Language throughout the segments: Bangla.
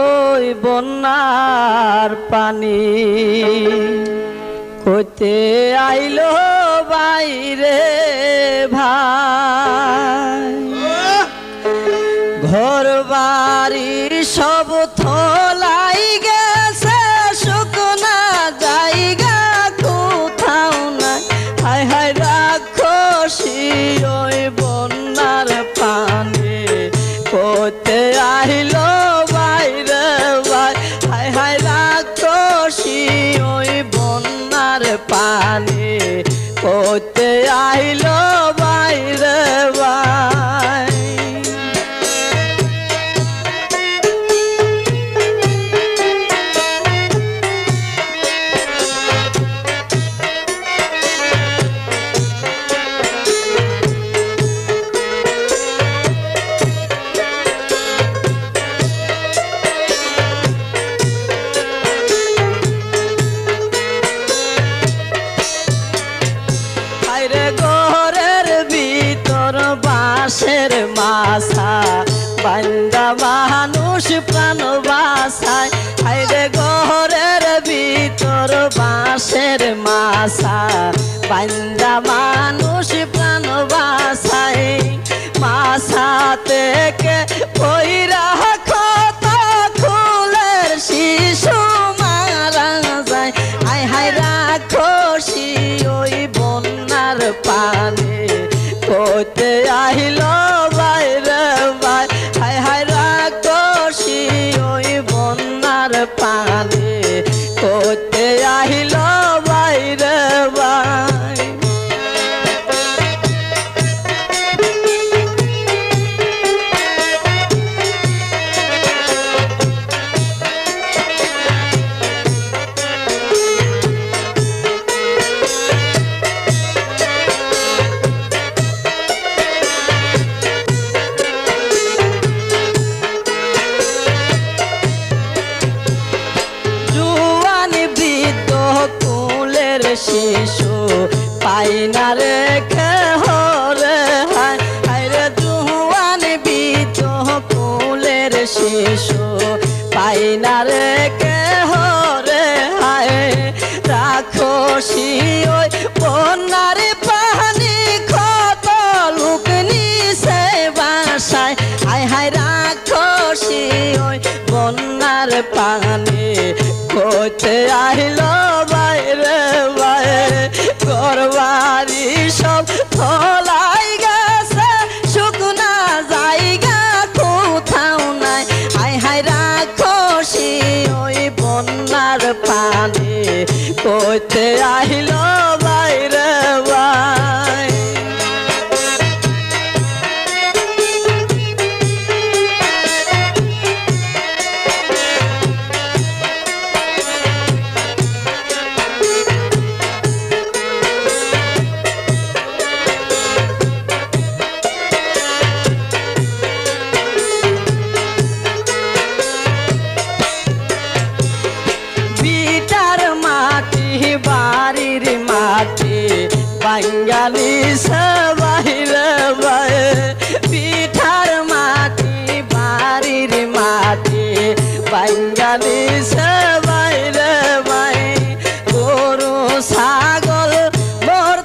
ওই বন্যার পানি কইতে আইলো বাইরে ভাই ঘর বাড়ি সব থলাই গেছে শুকনা জায়গা কোথাও নাই হায় হায় রাক্ষসী ওই বন্যার পানি কইতে আইলো বাইরে ভাই হায় হায় রাক্ষসী ওই বন্যার পানি কইতে আইলো বাইরে ভাই বাঁশের মাছা বান্দা মানুষ প্রাণ বাঁচায় হায়রে ঘরের ভিতর বাঁশের মাছা বান্দা মানুষ প্রাণ বাঁচায় মাছা থেকে পইরা কত ফুলের শিশু মারা যায় হায় হায় রাক্ষসী ওই বন্যার পানি কইতে আইলো বাইরে ভাই হায় হায় রাক্ষসী ওই বন্যার পানি কইতে আইলো বাইরে ভাই শিশু পাই না রেখে হরে হায় হায়রে জুয়ান বিত কুলের শিশু পাই না রেখে হরে হায় রাক্ষসী ওই বন্যার পানি কত লোক নিছে বাসায় হায় হায় রাক্ষসী ওই বন্যার পানি কইতে আইলো বাইরে ঘরবাড়ি সব থলাই গেছে শুকনা জায়গা কোথাও নাই হায় হায় রাক্ষসী ওই বন্যার পানি কইতে আইলো বাইরে ভাই বাড়ির মাটি বাঙ্গালি সবাইরে ভাই পিঠার মাটি বাড়ির মাটি বাঙ্গালি সবাইরে ভাই গরু ছাগল মোর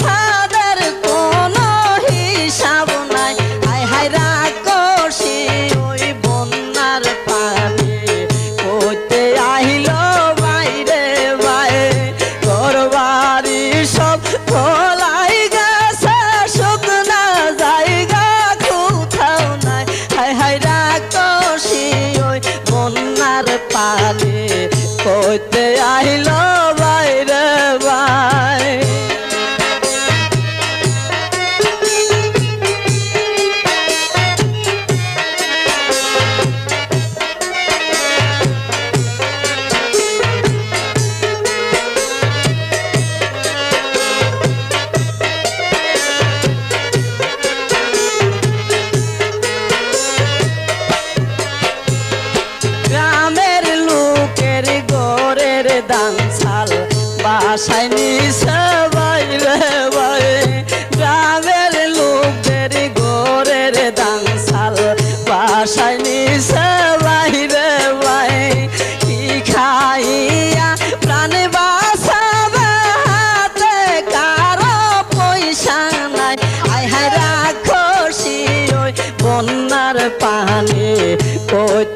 তাদের কোনো হিসাব নাই হায় হায় রাক্ষসী ওই বন্যার পানি কইতে আইলো সব থলাই গেছে শুকনা জায়গা কোথাও নাই হায় হায় রাক্ষসী ওই বন্যার পানি কইতে আইলো বাইরে ভাই বাসায় নিছে বাইরে ভাই গ্রামের লোকদের ঘরের দান সাল বাসায় নিছে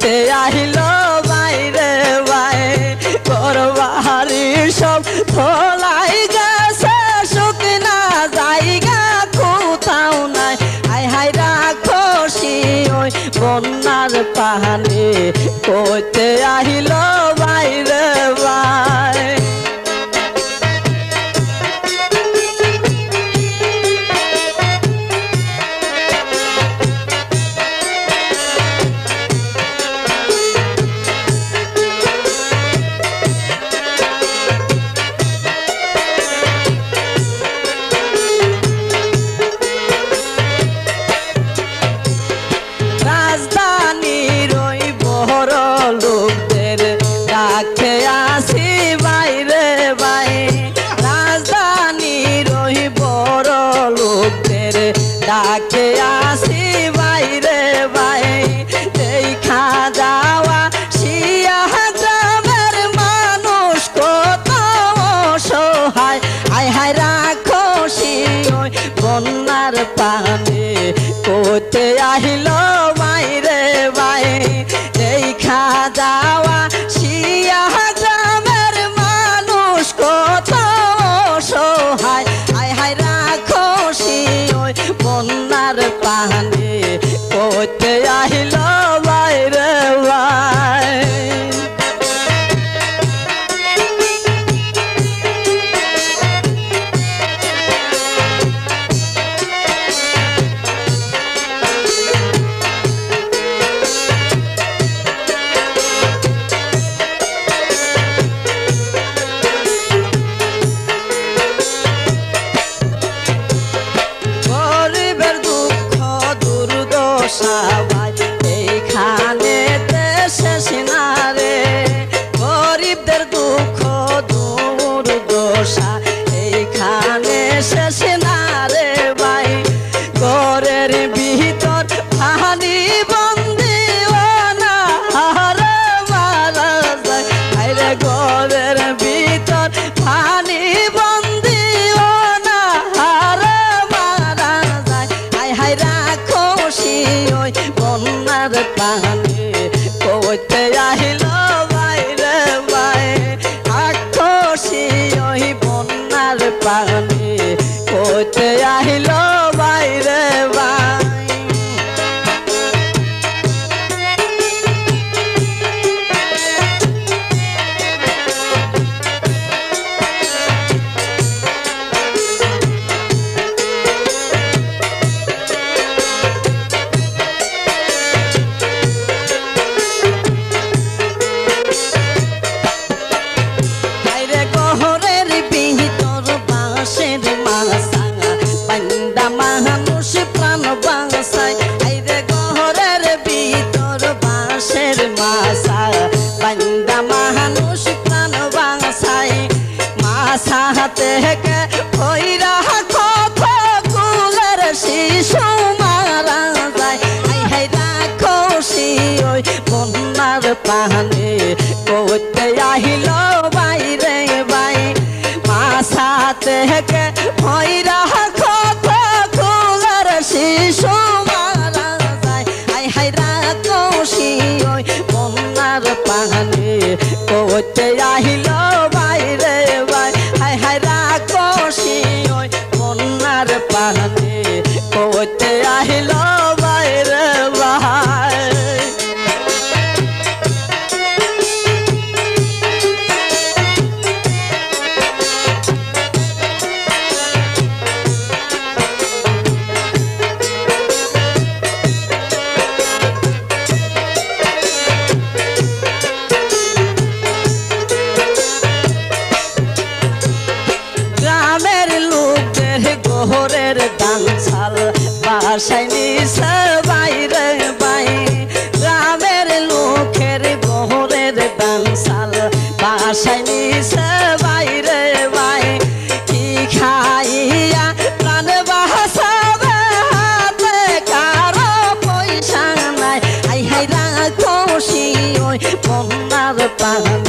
কইতে আহিল বাইরে বাই করবাহারি সব ধলাই গেছে শুকনা জায়গা কোথাও নাই আয় হায় রাক্ষসী ওই বন্যার পানি কইতে আহিল বাইরে বাই ডাকে আসি বাইরে বাই দেখা যাওয়া শিয়া গ্রামের মানুষ কত অসহায় আয় হায় রাক্ষসী ওই বন্যার পানি কইতে আহিল বাইরে বাই দেখা যাওয়া শিয়া গ্রামের মানুষ কত অসহায় আয় হায় রাক্ষসী ওই বন্যার পানি কইতে আহিল বাইরে বাই সবাই এইখানে শেষ না রে গরিবদের দুঃখ দুর্দশা এইখানে শেষ না রে ভাই ঘরের ভিতর পানি বন্দি না হারে মারা যায় আরে ঘরের ভিতর পানি বন্দি না হারে মারা যায় আয় হায় রাক্ষসী ওই বন্যার পানি কইতে আহিল বাইরে বাই রাক্ষসী ওই বন্যার পানি কইতে আহিল বাইরে বাই মানুষ প্রাণ বাঁচায় আইরে ঘরের ভিতর বাঁশের মাছা বান্দা মানুষ প্রাণ বাঁচায় মাছা হাতে হইরা কথা কুলের শিশু মারা যায় আই হাই রাক্ষসী ওই বন্যার পানি কইতে আহিল বাইরে বাই মাছা হাতে হইরা শিশু মারা যায় আয় হায় রাক্ষসী ওই বন্যার পানি কইতে আহিল বাইরে বাই হায় হায় রাক্ষসী ওই বন্যার পানি কইতে আহিল বাইরে বাই ঘরের দানশাল বাসায় নিছে বাইরে বাই গ্রামের লোকের ঘরের দানশাল বাসায় নিছে বাইরে বাই কি খাইয়া প্রাণ বাঁচাবে হাতে কারো পয়সা নাই আই হাই রাক্ষসী ওই বন্যার পানি